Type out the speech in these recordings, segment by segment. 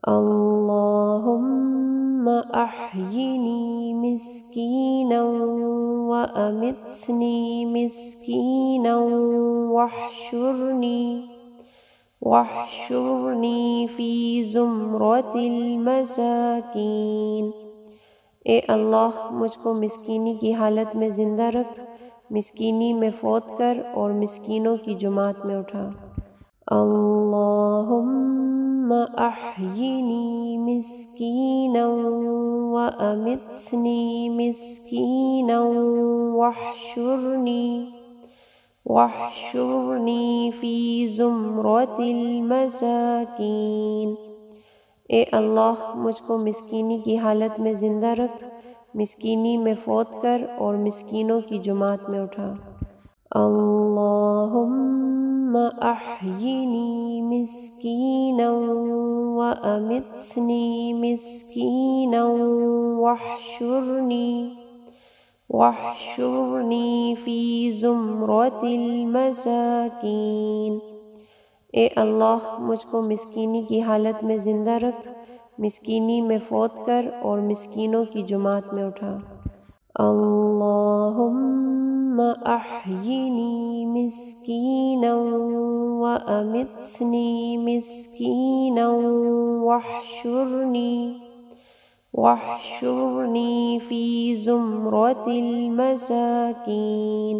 اللهم أحيني مسكينا وأمتني مسكينا واحشرني في زمرة المساکین۔ اے اللہ مجھ کو مسکینی کی حالت میں زندہ رکھ، مسکینی میں فوت کر اور مسکینوں کی جماعت میں اٹھا۔ اللہم احیینی مسکینا وامتنی مسکینا واحشرنی فی زمرۃ المساکین۔ اے اللہ مجھ کو مسکینی کی حالت میں زندہ رکھ، مسکینی میں فوت کر اور مسکینوں کی جماعت میں اٹھا۔ اللہم احیینی مسکینا وامتنی مسکینا واحشرنی فی زمرۃ المساکین۔ اے اللہ مجھ کو مسکینی کی حالت میں زندہ رکھ، مسکینی میں فوت کر اور مسکینوں کی جماعت میں اٹھا۔ اللہم احیینی مسکینا وامتنی مسکینا واحشرنی فی زمرۃ المساکین۔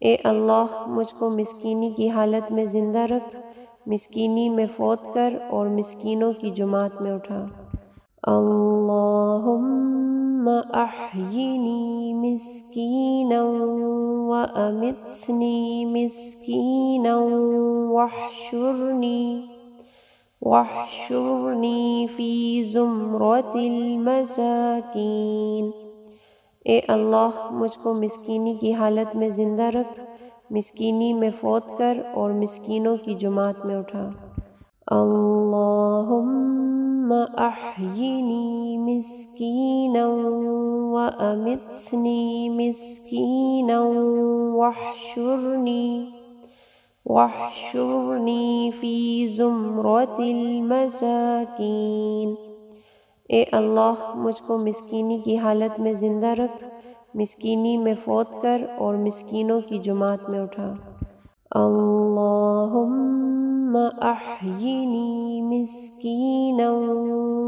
اے اللہ مجھ کو مسکینی کی حالت میں زندہ رکھ، مسکینی میں فوت کر اور مسکینوں کی جماعت میں اٹھا۔ اللہم احیینی مسکینا وامتنی مسکینا واحشرنی فی زمرۃ المساکین۔ اے اللہ مجھ کو مسکینی کی حالت میں زندہ رکھ، مسکینی میں فوت کر اور مسکینوں کی جماعت میں اٹھا۔ اللہم احیینی مسکینا وامتنی مسکینا واحشرنی فی زمرۃ المساکین۔ اے اللہ مجھ کو مسکینی کی حالت میں زندہ رکھ، مسکینی میں فوت کر اور مسکینوں کی جماعت میں اٹھا۔ اللہم احیینی مسکینا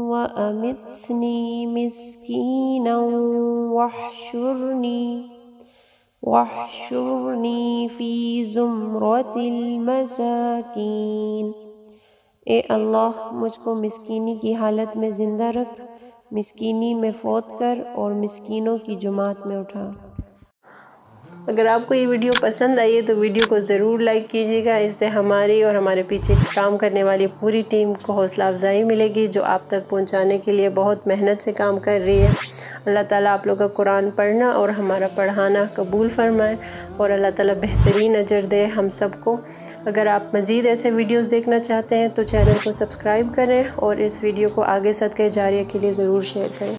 وامتنی مسکینا واحشرنی فی زمرۃ المساکین۔ اے اللہ مجھ کو مسکینی کی حالت میں زندہ رکھ، مسکینی میں فوت کر اور مسکینوں کی جماعت میں اٹھا۔ اگر آپ کو یہ ویڈیو پسند آئی ہے تو ویڈیو کو ضرور لائک کیجیے گا، اس سے ہماری اور ہمارے پیچھے کام کرنے والی پوری ٹیم کو حوصلہ افزائی ملے گی، جو آپ تک پہنچانے کے لیے بہت محنت سے کام کر رہی ہے۔ اللہ تعالیٰ آپ لوگ کا قرآن پڑھنا اور ہمارا پڑھانا قبول فرمائے، اور اللہ تعالیٰ بہترین اجر دے ہم سب کو۔ اگر آپ مزید ایسے ویڈیوز دیکھنا چاہتے ہیں تو چینل کو سبسکرائب کریں اور اس ویڈیو کو آگے صدقہ جاریہ کے لیے ضرور شیئر کریں۔